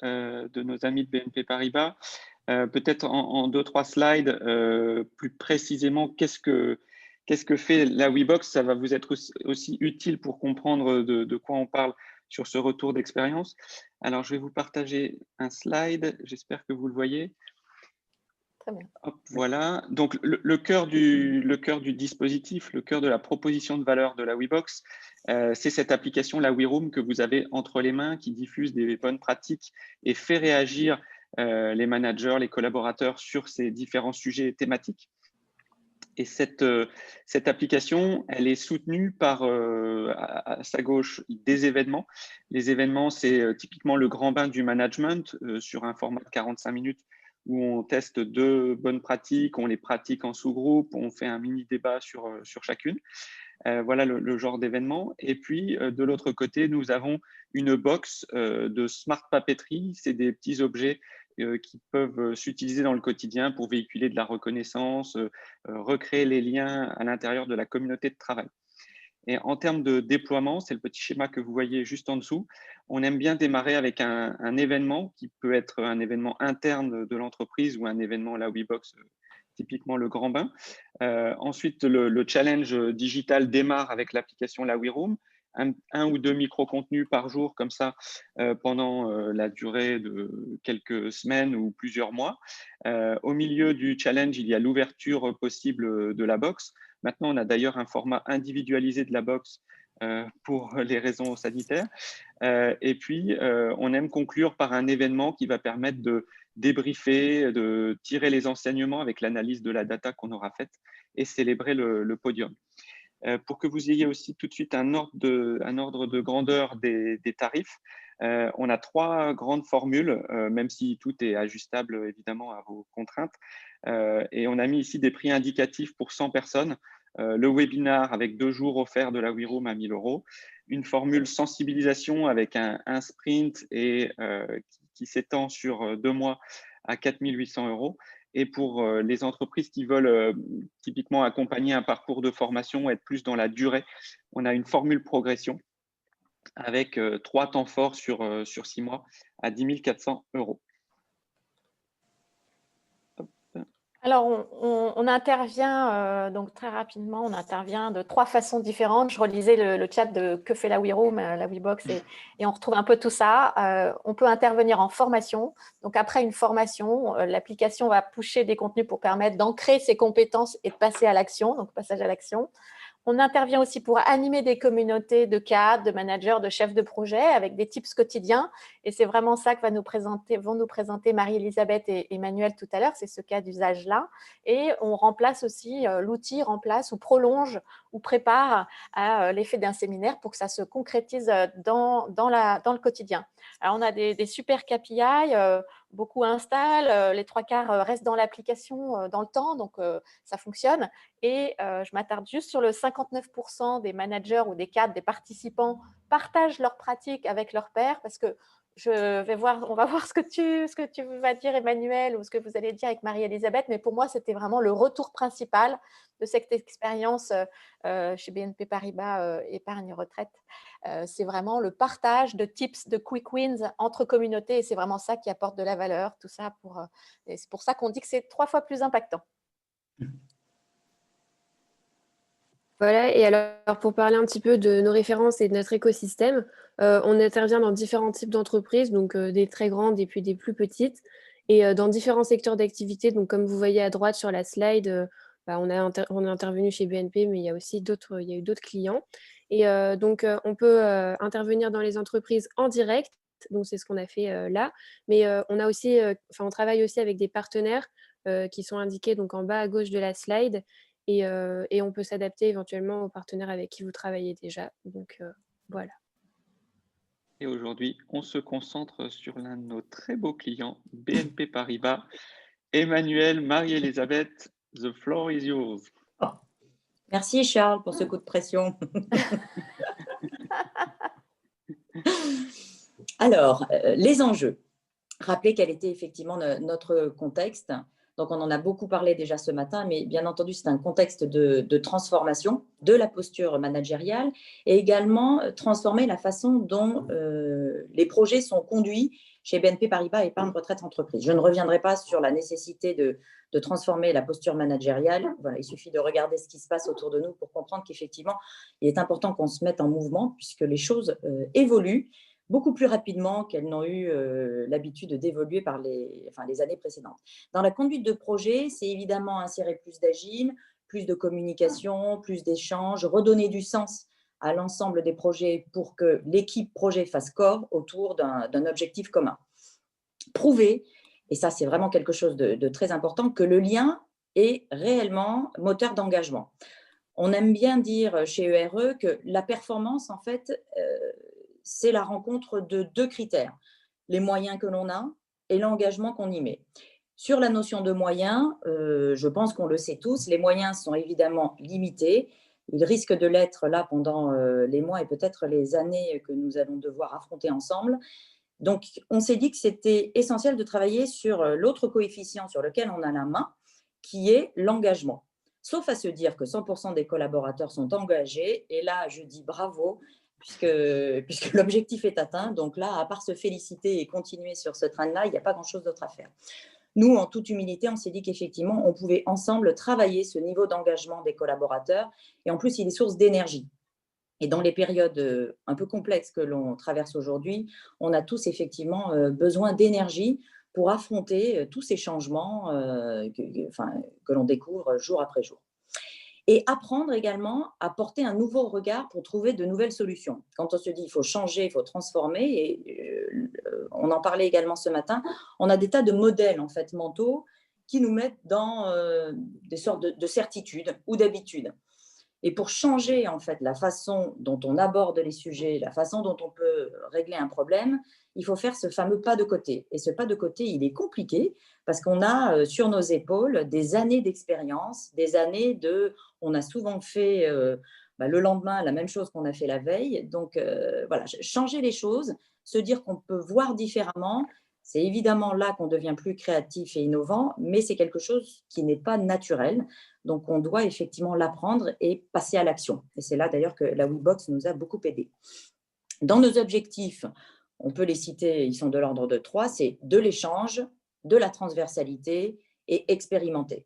de nos amis de BNP Paribas. Peut-être en 2-3 slides, plus précisément, qu'est-ce que fait la WeBox? Ça va vous être aussi utile pour comprendre de quoi on parle sur ce retour d'expérience. Alors, je vais vous partager un slide, j'espère que vous le voyez. Très bien. Hop, voilà. Donc, le cœur du dispositif, le cœur de la proposition de valeur de la WeBox, c'est cette application, la WeRoom, que vous avez entre les mains, qui diffuse des bonnes pratiques et fait réagir les managers, les collaborateurs sur ces différents sujets thématiques. Et cette application, elle est soutenue par, à sa gauche, des événements. Les événements, c'est typiquement le grand bain du management sur un format de 45 minutes où on teste 2 bonnes pratiques, on les pratique en sous-groupe, on fait un mini débat sur chacune. Voilà le genre d'événement. Et puis, de l'autre côté, nous avons une box de smart papeterie. C'est des petits objets qui peuvent s'utiliser dans le quotidien pour véhiculer de la reconnaissance, recréer les liens à l'intérieur de la communauté de travail. Et en termes de déploiement, c'est le petit schéma que vous voyez juste en dessous. On aime bien démarrer avec un événement qui peut être un événement interne de l'entreprise ou un événement, la WeBox, typiquement le grand bain. Ensuite, le challenge digital démarre avec l'application la WeRoom. Un ou 2 micro-contenus par jour, comme ça, pendant la durée de quelques semaines ou plusieurs mois. Au milieu du challenge, il y a l'ouverture possible de la box. Maintenant, on a d'ailleurs un format individualisé de la box pour les raisons sanitaires. Et puis, on aime conclure par un événement qui va permettre de débriefer, de tirer les enseignements avec l'analyse de la data qu'on aura faite et célébrer le podium. Pour que vous ayez aussi tout de suite un ordre de grandeur des tarifs, on a 3 grandes formules, même si tout est ajustable évidemment à vos contraintes. Et on a mis ici des prix indicatifs pour 100 personnes. Le webinar avec 2 jours offerts de la WeRoom à 1 000 €. Une formule sensibilisation avec un sprint et qui s'étend sur 2 mois à 4 800 €. Et pour les entreprises qui veulent typiquement accompagner un parcours de formation, être plus dans la durée, on a une formule progression avec 3 temps forts sur 6 mois à 10 400 €. Alors, on intervient donc très rapidement, on intervient de 3 façons différentes. Je relisais le chat de que fait la WeRoom, la WeBox, et on retrouve un peu tout ça. On peut intervenir en formation. Donc, après une formation, l'application va pusher des contenus pour permettre d'ancrer ses compétences et de passer à l'action, donc passage à l'action. On intervient aussi pour animer des communautés de cadres, de managers, de chefs de projet avec des tips quotidiens. Et c'est vraiment ça que vont nous présenter Marie-Elisabeth et Emmanuel tout à l'heure, c'est ce cas d'usage-là. Et on remplace aussi, l'outil remplace ou prolonge ou prépare à l'effet d'un séminaire pour que ça se concrétise dans le quotidien. Alors, on a des super KPI, beaucoup installent, les 3/4 restent dans l'application dans le temps, donc ça fonctionne. Et je m'attarde juste sur le 59% des managers ou des cadres, des participants partagent leurs pratiques avec leurs pairs, parce que on va voir ce que tu vas dire, Emmanuel, ou ce que vous allez dire avec Marie-Elisabeth, mais pour moi, c'était vraiment le retour principal de cette expérience chez BNP Paribas Épargne Retraite. C'est vraiment le partage de tips, de quick wins entre communautés, et c'est vraiment ça qui apporte de la valeur, tout ça et c'est pour ça qu'on dit que c'est 3 fois plus impactant. Voilà, et alors pour parler un petit peu de nos références et de notre écosystème, on intervient dans différents types d'entreprises, donc des très grandes et puis des plus petites, et dans différents secteurs d'activité. Donc comme vous voyez à droite sur la slide, on est intervenu chez BNP, mais il y a eu d'autres clients. Et donc on peut intervenir dans les entreprises en direct, donc c'est ce qu'on a fait là, mais on travaille aussi avec des partenaires qui sont indiqués donc en bas à gauche de la slide. Et on peut s'adapter éventuellement aux partenaires avec qui vous travaillez déjà. Donc, voilà. Et aujourd'hui, on se concentre sur l'un de nos très beaux clients, BNP Paribas. Emmanuel, Marie-Elisabeth, the floor is yours. Oh. Merci Charles pour ce coup de pression. Alors, les enjeux. Rappelez quel était effectivement notre contexte. Donc, on en a beaucoup parlé déjà ce matin, mais bien entendu, c'est un contexte de transformation de la posture managériale et également transformer la façon dont les projets sont conduits chez BNP Paribas Épargne Retraite Entreprise. Je ne reviendrai pas sur la nécessité de transformer la posture managériale. Voilà, il suffit de regarder ce qui se passe autour de nous pour comprendre qu'effectivement, il est important qu'on se mette en mouvement puisque les choses évoluent beaucoup plus rapidement qu'elles n'ont eu l'habitude d'évoluer par les années précédentes. Dans la conduite de projet, c'est évidemment insérer plus d'agile, plus de communication, plus d'échanges, redonner du sens à l'ensemble des projets pour que l'équipe projet fasse corps autour d'un objectif commun. Prouver, et ça c'est vraiment quelque chose de très important, que le lien est réellement moteur d'engagement. On aime bien dire chez ERE que la performance, en fait, c'est la rencontre de deux critères, les moyens que l'on a et l'engagement qu'on y met. Sur la notion de moyens, je pense qu'on le sait tous, les moyens sont évidemment limités. Ils risquent de l'être là pendant les mois et peut-être les années que nous allons devoir affronter ensemble. Donc, on s'est dit que c'était essentiel de travailler sur l'autre coefficient sur lequel on a la main, qui est l'engagement. Sauf à se dire que 100% des collaborateurs sont engagés. Et là, je dis bravo, puisque l'objectif est atteint. Donc là, à part se féliciter et continuer sur ce train-là, il n'y a pas grand-chose d'autre à faire. Nous, en toute humilité, on s'est dit qu'effectivement, on pouvait ensemble travailler ce niveau d'engagement des collaborateurs. Et en plus, il est source d'énergie. Et dans les périodes un peu complexes que l'on traverse aujourd'hui, on a tous effectivement besoin d'énergie pour affronter tous ces changements que l'on découvre jour après jour. Et apprendre également à porter un nouveau regard pour trouver de nouvelles solutions. Quand on se dit il faut changer, il faut transformer, et on en parlait également ce matin, on a des tas de modèles en fait, mentaux qui nous mettent dans des sortes de certitudes ou d'habitudes. Et pour changer en fait la façon dont on aborde les sujets, la façon dont on peut régler un problème, il faut faire ce fameux pas de côté. Et ce pas de côté, il est compliqué parce qu'on a sur nos épaules des années d'expérience, des années on a souvent fait le lendemain la même chose qu'on a fait la veille. Donc voilà, changer les choses, se dire qu'on peut voir différemment, c'est évidemment là qu'on devient plus créatif et innovant, mais c'est quelque chose qui n'est pas naturel. Donc, on doit effectivement l'apprendre et passer à l'action. Et c'est là d'ailleurs que la WeBox nous a beaucoup aidé. Dans nos objectifs, on peut les citer, ils sont de l'ordre de 3, c'est de l'échange, de la transversalité et expérimenter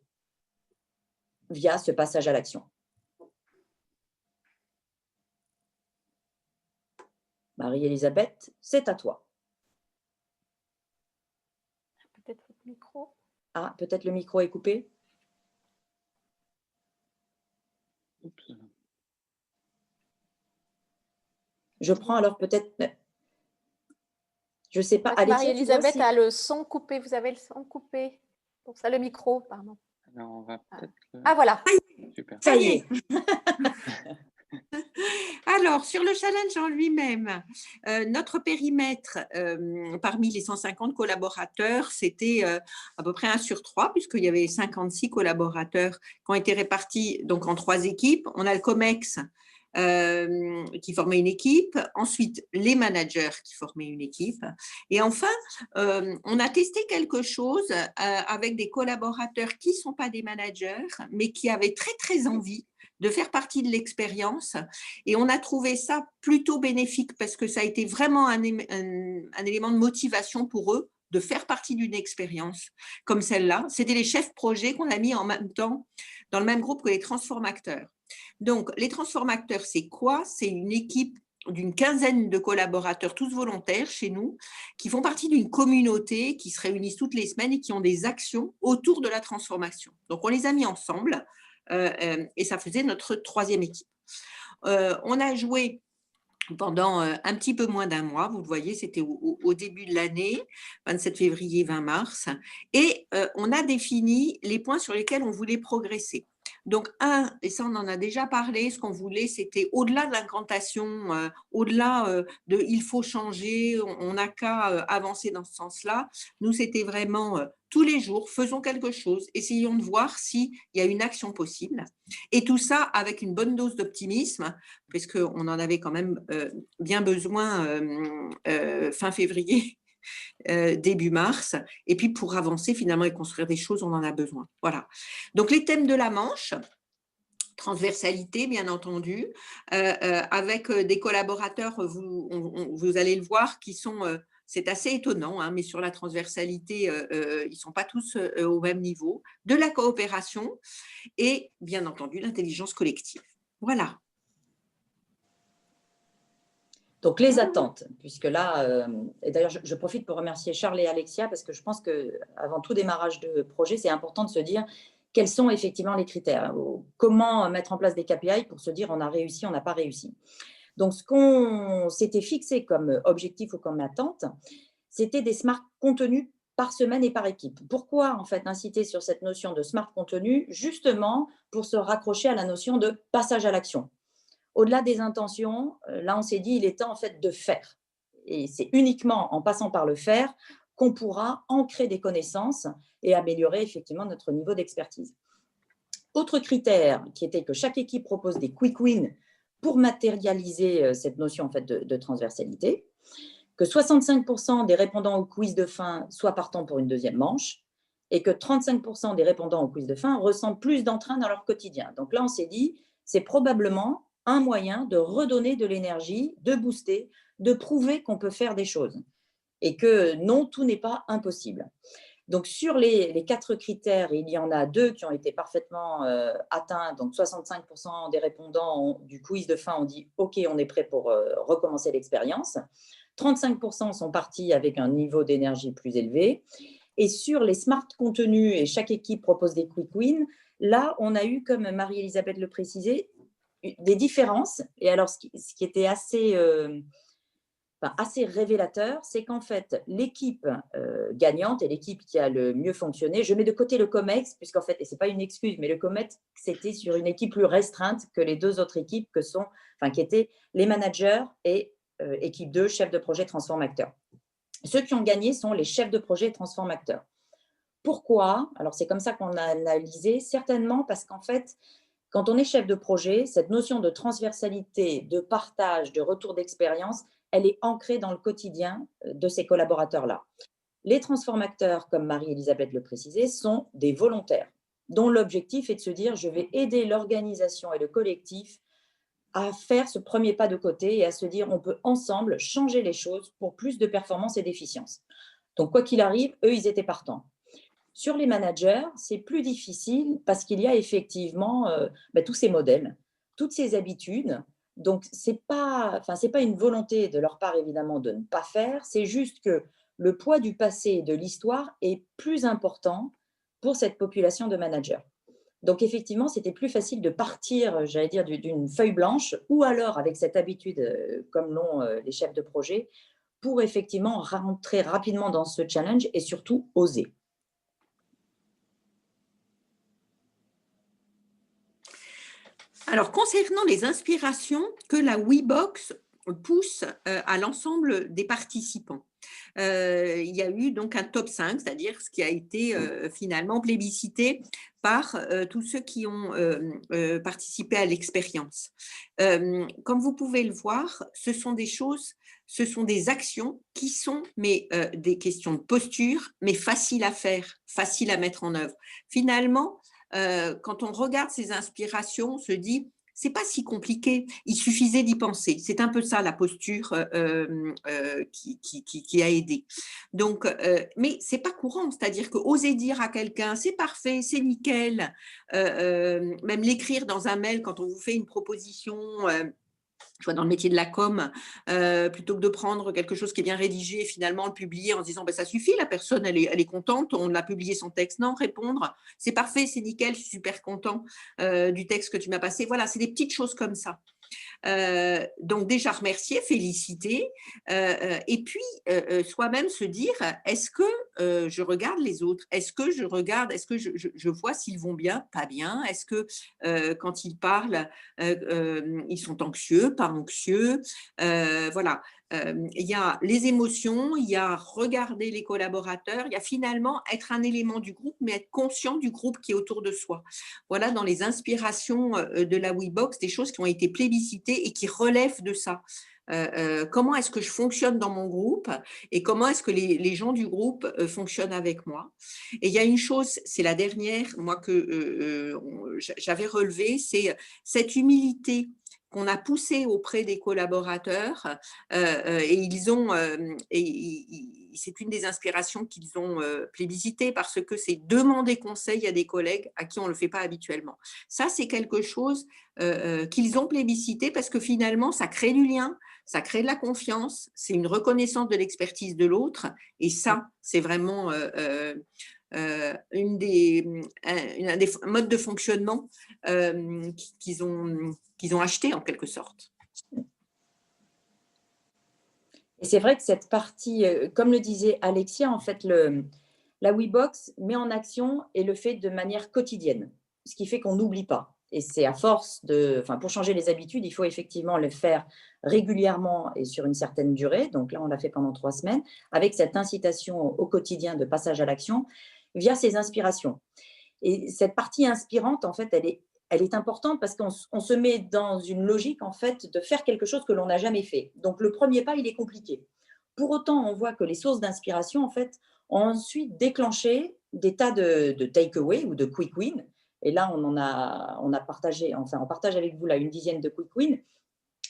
via ce passage à l'action. Marie-Elisabeth, c'est à toi. Peut-être votre micro. Ah, peut-être le micro est coupé. Oups. Je prends alors peut-être, je ne sais pas. Marie-Elisabeth a le son coupé. Vous avez le son coupé. Pour ça, le micro, pardon. Alors, on va peut-être… Ah, voilà. Super. Ça y est. Alors, sur le challenge en lui-même, notre périmètre parmi les 150 collaborateurs, c'était à peu près 1 sur 3, puisqu'il y avait 56 collaborateurs qui ont été répartis donc, en 3 équipes. On a le COMEX qui formait une équipe, ensuite les managers qui formaient une équipe, et enfin, on a testé quelque chose avec des collaborateurs qui ne sont pas des managers, mais qui avaient très, très envie de faire partie de l'expérience, et on a trouvé ça plutôt bénéfique parce que ça a été vraiment un élément de motivation pour eux de faire partie d'une expérience comme celle-là. C'était les chefs projets qu'on a mis en même temps dans le même groupe que les transformateurs. Donc, les transformateurs, c'est quoi? C'est une équipe d'une quinzaine de collaborateurs, tous volontaires chez nous, qui font partie d'une communauté, qui se réunissent toutes les semaines et qui ont des actions autour de la transformation. Donc, on les a mis ensemble et ça faisait notre 3e équipe. On a joué pendant un petit peu moins d'1 mois, vous le voyez, c'était au début de l'année, 27 février, 20 mars, et on a défini les points sur lesquels on voulait progresser. Donc, et ça on en a déjà parlé, ce qu'on voulait, c'était au-delà de l'incantation, au-delà de il faut changer, on n'a qu'à avancer dans ce sens-là. Nous, c'était vraiment tous les jours, faisons quelque chose, essayons de voir s'il y a une action possible. Et tout ça avec une bonne dose d'optimisme, parce qu'on en avait quand même bien besoin fin février. Début mars, et puis pour avancer finalement et construire des choses, on en a besoin. Voilà. Donc les thèmes de la manche, transversalité bien entendu, avec des collaborateurs, vous allez le voir, qui sont c'est assez étonnant, hein, mais sur la transversalité, ils ne sont pas tous au même niveau, de la coopération et bien entendu l'intelligence collective. Voilà. Donc, les attentes, puisque là, et d'ailleurs, je profite pour remercier Charles et Alexia, parce que je pense qu'avant tout démarrage de projet, c'est important de se dire quels sont effectivement les critères, comment mettre en place des KPI pour se dire on a réussi, on n'a pas réussi. Donc, ce qu'on s'était fixé comme objectif ou comme attente, c'était des smart contenus par semaine et par équipe. Pourquoi en fait inciter sur cette notion de smart contenu? Justement pour se raccrocher à la notion de passage à l'action. Au-delà des intentions, là on s'est dit il est temps en fait de faire. Et c'est uniquement en passant par le faire qu'on pourra ancrer des connaissances et améliorer effectivement notre niveau d'expertise. Autre critère qui était que chaque équipe propose des quick wins pour matérialiser cette notion en fait de transversalité, que 65% des répondants au quiz de fin soient partants pour une deuxième manche et que 35% des répondants au quiz de fin ressentent plus d'entrain dans leur quotidien. Donc là, on s'est dit, c'est probablement un moyen de redonner de l'énergie, de booster, de prouver qu'on peut faire des choses et que non, tout n'est pas impossible. Donc, sur les 4 critères, il y en a 2 qui ont été parfaitement atteints. Donc, 65% des répondants du quiz de fin ont dit « Ok, on est prêt pour recommencer l'expérience ». 35% sont partis avec un niveau d'énergie plus élevé. Et sur les smart contenus, et chaque équipe propose des quick wins, là, on a eu, comme Marie-Elisabeth le précisait, des différences. Et alors, ce qui était assez révélateur, c'est qu'en fait, l'équipe gagnante et l'équipe qui a le mieux fonctionné, je mets de côté le COMEX, puisqu'en fait, et ce n'est pas une excuse, mais le COMEX, c'était sur une équipe plus restreinte que les 2 autres équipes qui étaient les managers et équipe 2, chef de projet transform acteur. Ceux qui ont gagné sont les chefs de projet transform acteurs. Pourquoi? Alors, c'est comme ça qu'on a analysé, certainement parce qu'en fait, quand on est chef de projet, cette notion de transversalité, de partage, de retour d'expérience, elle est ancrée dans le quotidien de ces collaborateurs-là. Les transformateurs, comme Marie-Elisabeth le précisait, sont des volontaires, dont l'objectif est de se dire « je vais aider l'organisation et le collectif à faire ce premier pas de côté et à se dire on peut ensemble changer les choses pour plus de performance et d'efficience ». Donc, quoi qu'il arrive, eux, ils étaient partants. Sur les managers, c'est plus difficile parce qu'il y a effectivement tous ces modèles, toutes ces habitudes. Donc, ce n'est pas une volonté de leur part, évidemment, de ne pas faire. C'est juste que le poids du passé et de l'histoire est plus important pour cette population de managers. Donc, effectivement, c'était plus facile de partir, j'allais dire, d'une feuille blanche ou alors avec cette habitude, comme l'ont les chefs de projet, pour effectivement rentrer rapidement dans ce challenge et surtout oser. Alors, concernant les inspirations que la WeBox pousse à l'ensemble des participants, il y a eu donc un top 5, c'est-à-dire ce qui a été finalement plébiscité par tous ceux qui ont participé à l'expérience. Comme vous pouvez le voir, ce sont des choses, ce sont des actions qui sont des questions de posture, mais faciles à faire, faciles à mettre en œuvre. Finalement, quand on regarde ces inspirations, on se dit c'est pas si compliqué, il suffisait d'y penser. C'est un peu ça la posture qui a aidé. Donc, mais c'est pas courant, c'est-à-dire que oser dire à quelqu'un c'est parfait, c'est nickel, même l'écrire dans un mail quand on vous fait une proposition. Je vois dans le métier de la com, plutôt que de prendre quelque chose qui est bien rédigé et finalement le publier en se disant ça suffit, la personne elle est contente, on a publié son texte. Non, répondre, c'est parfait, c'est nickel, je suis super content du texte que tu m'as passé. Voilà, c'est des petites choses comme ça. Donc déjà remercier, féliciter et puis soi-même se dire est-ce que je regarde les autres, est-ce que je vois s'ils vont bien, pas bien, est-ce que quand ils parlent ils sont anxieux, pas anxieux, voilà. Il y a les émotions, il y a regarder les collaborateurs, il y a finalement être un élément du groupe, mais être conscient du groupe qui est autour de soi. Voilà, dans les inspirations de la WeBox, des choses qui ont été plébiscitées et qui relèvent de ça. Comment est-ce que je fonctionne dans mon groupe et comment est-ce que les gens du groupe fonctionnent avec moi. Et il y a une chose, c'est la dernière, moi, que j'avais relevée, c'est cette humilité qu'on a poussé auprès des collaborateurs et c'est une des inspirations qu'ils ont plébiscité parce que c'est demander conseil à des collègues à qui on ne le fait pas habituellement. Ça, c'est quelque chose qu'ils ont plébiscité parce que finalement, ça crée du lien, ça crée de la confiance, c'est une reconnaissance de l'expertise de l'autre et ça, c'est vraiment un des modes de fonctionnement qu'ils ont acheté en quelque sorte. Et c'est vrai que cette partie, comme le disait Alexia, en fait, la WeBox met en action et le fait de manière quotidienne, ce qui fait qu'on n'oublie pas. Et c'est à force pour changer les habitudes, il faut effectivement le faire régulièrement et sur une certaine durée. Donc là, on l'a fait pendant 3 semaines, avec cette incitation au quotidien de passage à l'action via ces inspirations. Et cette partie inspirante, en fait, elle est importante parce qu'on se met dans une logique, en fait, de faire quelque chose que l'on n'a jamais fait. Donc, le premier pas, il est compliqué. Pour autant, on voit que les sources d'inspiration, en fait, ont ensuite déclenché des tas de take-away ou de quick wins. Et là, on partage avec vous là une dizaine de quick wins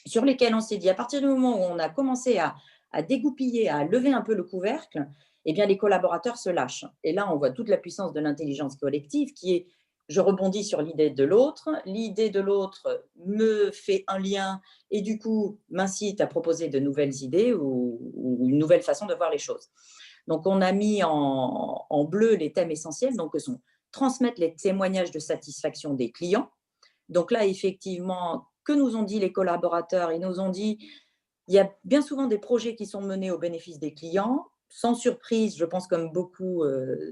sur lesquels on s'est dit, à partir du moment où on a commencé à dégoupiller, à lever un peu le couvercle, eh bien, les collaborateurs se lâchent. Et là, on voit toute la puissance de l'intelligence collective qui est, je rebondis sur l'idée de l'autre me fait un lien et du coup m'incite à proposer de nouvelles idées ou une nouvelle façon de voir les choses. Donc, on a mis en bleu les thèmes essentiels, donc que sont transmettre les témoignages de satisfaction des clients. Donc là, effectivement, que nous ont dit les collaborateurs? Ils nous ont dit, il y a bien souvent des projets qui sont menés au bénéfice des clients. Sans surprise, je pense comme beaucoup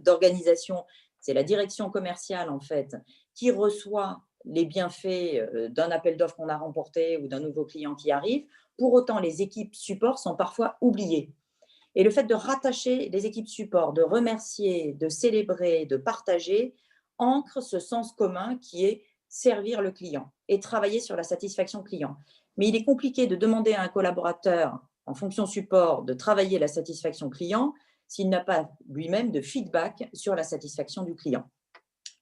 d'organisations, c'est la direction commerciale en fait qui reçoit les bienfaits d'un appel d'offres qu'on a remporté ou d'un nouveau client qui arrive. Pour autant, les équipes support sont parfois oubliées. Et le fait de rattacher les équipes support, de remercier, de célébrer, de partager, ancre ce sens commun qui est servir le client et travailler sur la satisfaction client. Mais il est compliqué de demander à un collaborateur en fonction support de travailler la satisfaction client s'il n'a pas lui-même de feedback sur la satisfaction du client.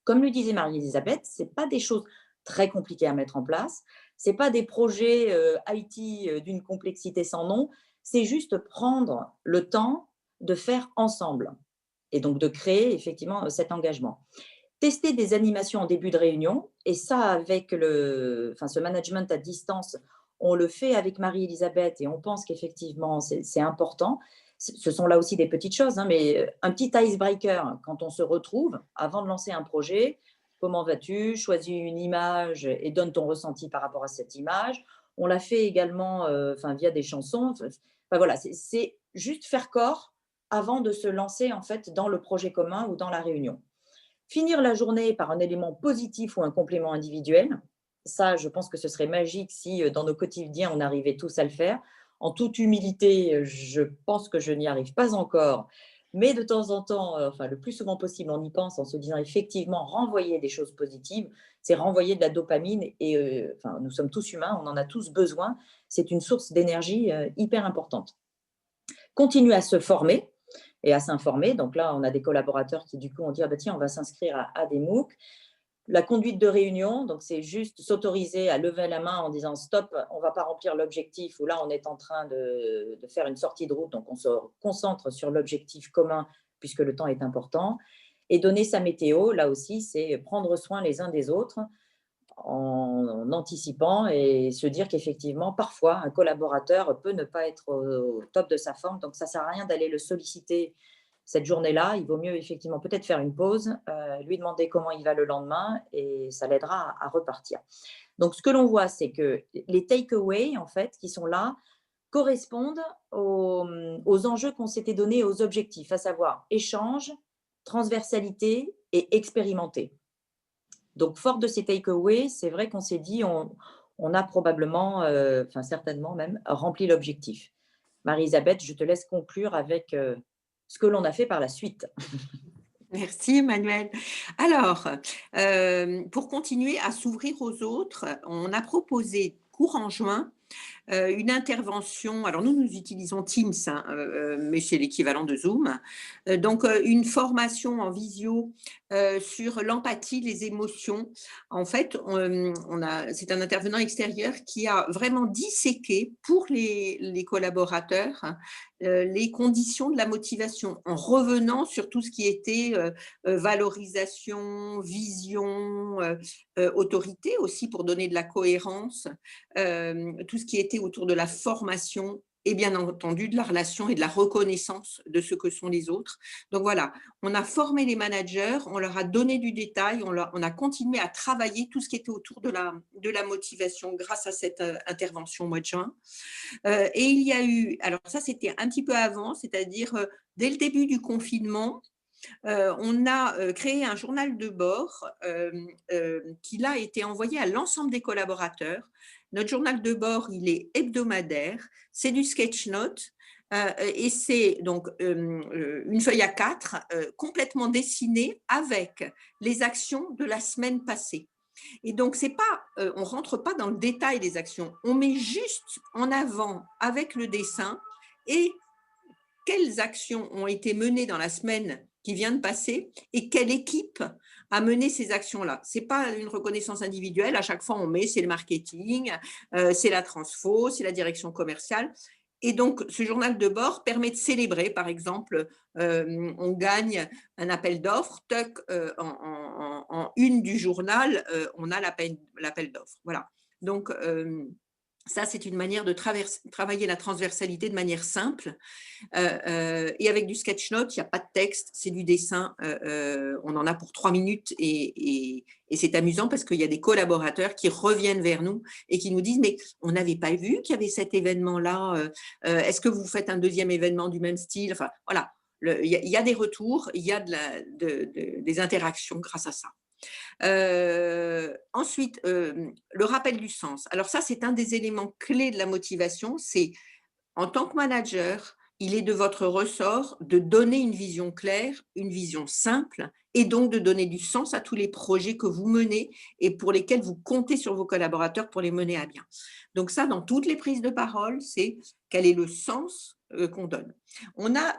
Comme le disait Marie-Elisabeth, ce n'est pas des choses très compliquées à mettre en place, ce n'est pas des projets IT d'une complexité sans nom, c'est juste prendre le temps de faire ensemble et donc de créer effectivement cet engagement. Tester des animations en début de réunion, et ça avec ce management à distance, on le fait avec Marie-Elisabeth et on pense qu'effectivement c'est important. Ce sont là aussi des petites choses, mais un petit icebreaker quand on se retrouve avant de lancer un projet. Comment vas-tu? Choisis une image et donne ton ressenti par rapport à cette image. On l'a fait également via des chansons. Voilà, c'est juste faire corps avant de se lancer en fait dans le projet commun ou dans la réunion. Finir la journée par un élément positif ou un complément individuel, ça, je pense que ce serait magique si dans nos quotidiens, on arrivait tous à le faire. En toute humilité, je pense que je n'y arrive pas encore, mais de temps en temps, le plus souvent possible, on y pense en se disant effectivement renvoyer des choses positives, c'est renvoyer de la dopamine et nous sommes tous humains, on en a tous besoin, c'est une source d'énergie hyper importante. Continuer à se former et à s'informer. Donc là, on a des collaborateurs qui, du coup, ont dit tiens, on va s'inscrire à des MOOC. La conduite de réunion, donc c'est juste s'autoriser à lever la main en disant stop, on ne va pas remplir l'objectif, ou là, on est en train de faire une sortie de route, donc on se concentre sur l'objectif commun puisque le temps est important. Et donner sa météo, là aussi, c'est prendre soin les uns des autres en anticipant et se dire qu'effectivement, parfois, un collaborateur peut ne pas être au top de sa forme. Donc, ça ne sert à rien d'aller le solliciter cette journée-là. Il vaut mieux effectivement peut-être faire une pause, lui demander comment il va le lendemain et ça l'aidera à repartir. Donc, ce que l'on voit, c'est que les take-away, en fait, qui sont là, correspondent aux enjeux qu'on s'était donnés, aux objectifs, à savoir échange, transversalité et expérimenter. Donc, fort de ces take-away, c'est vrai qu'on s'est dit, on a probablement, certainement même, rempli l'objectif. Marie-Elisabeth, je te laisse conclure avec ce que l'on a fait par la suite. Merci Emmanuel. Alors, pour continuer à s'ouvrir aux autres, on a proposé courant juin une intervention. Alors nous utilisons Teams, hein, mais c'est l'équivalent de Zoom. Donc une formation en visio sur l'empathie, les émotions. En fait, c'est un intervenant extérieur qui a vraiment disséqué pour les collaborateurs les conditions de la motivation, en revenant sur tout ce qui était valorisation, vision, autorité aussi pour donner de la cohérence, tout ce qui était autour de la formation et bien entendu de la relation et de la reconnaissance de ce que sont les autres. Donc voilà, on a formé les managers, on leur a donné du détail, on a continué à travailler tout ce qui était autour de la motivation grâce à cette intervention au mois de juin. Et il y a eu, alors ça c'était un petit peu avant, c'est-à-dire dès le début du confinement, on a créé un journal de bord qui là a été envoyé à l'ensemble des collaborateurs. Notre journal de bord, il est hebdomadaire, c'est du sketch note et c'est donc une feuille A4 complètement dessinée avec les actions de la semaine passée. Et donc, c'est pas, on ne rentre pas dans le détail des actions, on met juste en avant avec le dessin et quelles actions ont été menées dans la semaine qui vient de passer et quelle équipe a mené ces actions-là. Ce n'est pas une reconnaissance individuelle, à chaque fois on met c'est le marketing, c'est la transfo, c'est la direction commerciale. Et donc, ce journal de bord permet de célébrer, par exemple, on gagne un appel d'offres, en une du journal, on a l'appel d'offres. Voilà. Donc, ça, c'est une manière de travailler la transversalité de manière simple. Et avec du sketch note, il n'y a pas de texte, c'est du dessin. On en a pour 3 minutes et c'est amusant parce qu'il y a des collaborateurs qui reviennent vers nous et qui nous disent « mais on n'avait pas vu qu'il y avait cet événement-là. Est-ce que vous faites un deuxième événement du même style ?» Enfin, voilà, il y a des retours, il y a des interactions grâce à ça. Ensuite, le rappel du sens. Alors ça, c'est un des éléments clés de la motivation. C'est en tant que manager, il est de votre ressort de donner une vision claire, une vision simple, et donc de donner du sens à tous les projets que vous menez et pour lesquels vous comptez sur vos collaborateurs pour les mener à bien. Donc ça, dans toutes les prises de parole, c'est quel est le sens qu'on donne. On a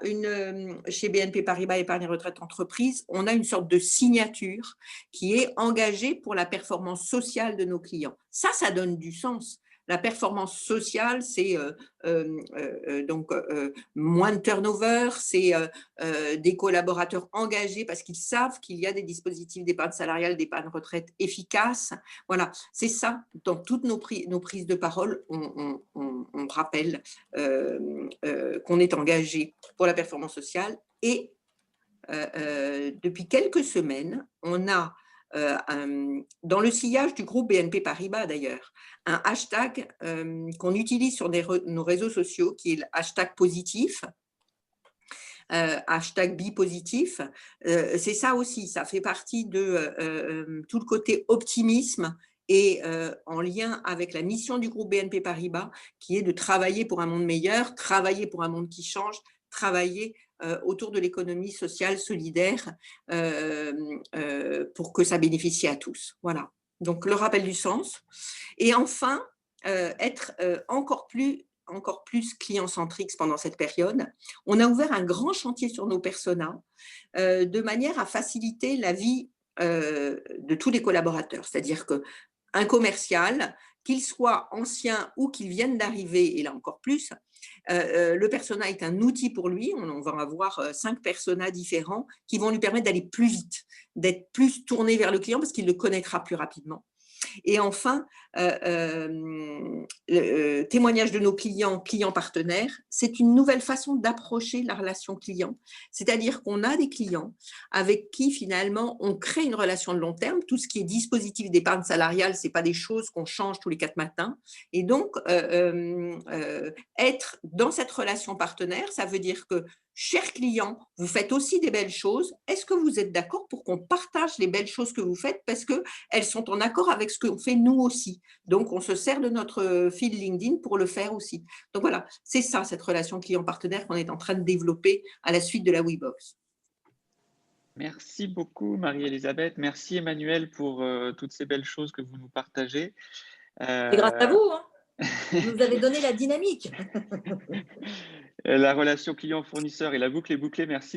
chez BNP Paribas Épargne Retraite Entreprise, on a une sorte de signature qui est engagée pour la performance sociale de nos clients. Ça donne du sens. La performance sociale, c'est donc moins de turnover, c'est des collaborateurs engagés parce qu'ils savent qu'il y a des dispositifs d'épargne salariale, d'épargne retraite efficaces. Voilà, c'est ça. Dans toutes nos prises de parole, on rappelle qu'on est engagé pour la performance sociale. Et depuis quelques semaines, on a dans le sillage du groupe BNP Paribas d'ailleurs, un hashtag qu'on utilise sur nos réseaux sociaux qui est le hashtag positif, hashtag bipositif. C'est ça aussi, ça fait partie de tout le côté optimisme et en lien avec la mission du groupe BNP Paribas qui est de travailler pour un monde meilleur, travailler pour un monde qui change, travailler autour de l'économie sociale solidaire pour que ça bénéficie à tous. Voilà. Donc, le rappel du sens. Et enfin, être encore plus client-centrique pendant cette période. On a ouvert un grand chantier sur nos personas de manière à faciliter la vie de tous les collaborateurs. C'est-à-dire qu'un commercial, qu'il soit ancien ou qu'il vienne d'arriver, et là encore plus, le persona est un outil pour lui. On va avoir 5 personas différents qui vont lui permettre d'aller plus vite, d'être plus tourné vers le client parce qu'il le connaîtra plus rapidement. Et enfin, témoignage de nos clients partenaires, c'est une nouvelle façon d'approcher la relation client. C'est-à-dire qu'on a des clients avec qui finalement on crée une relation de long terme. Tout ce qui est dispositif d'épargne salariale, ce n'est pas des choses qu'on change tous les 4 matins. Et donc, être dans cette relation partenaire, ça veut dire que chers clients, vous faites aussi des belles choses. Est-ce que vous êtes d'accord pour qu'on partage les belles choses que vous faites parce qu'elles sont en accord avec ce qu'on fait nous aussi. Donc, on se sert de notre fil LinkedIn pour le faire aussi. Donc voilà, c'est ça, cette relation client-partenaire qu'on est en train de développer à la suite de la WeBox. Merci beaucoup, Marie-Elisabeth. Merci, Emmanuel, pour toutes ces belles choses que vous nous partagez. C'est grâce à vous. Hein. Vous nous avez donné la dynamique. La relation client-fournisseur et la boucle est bouclée. Merci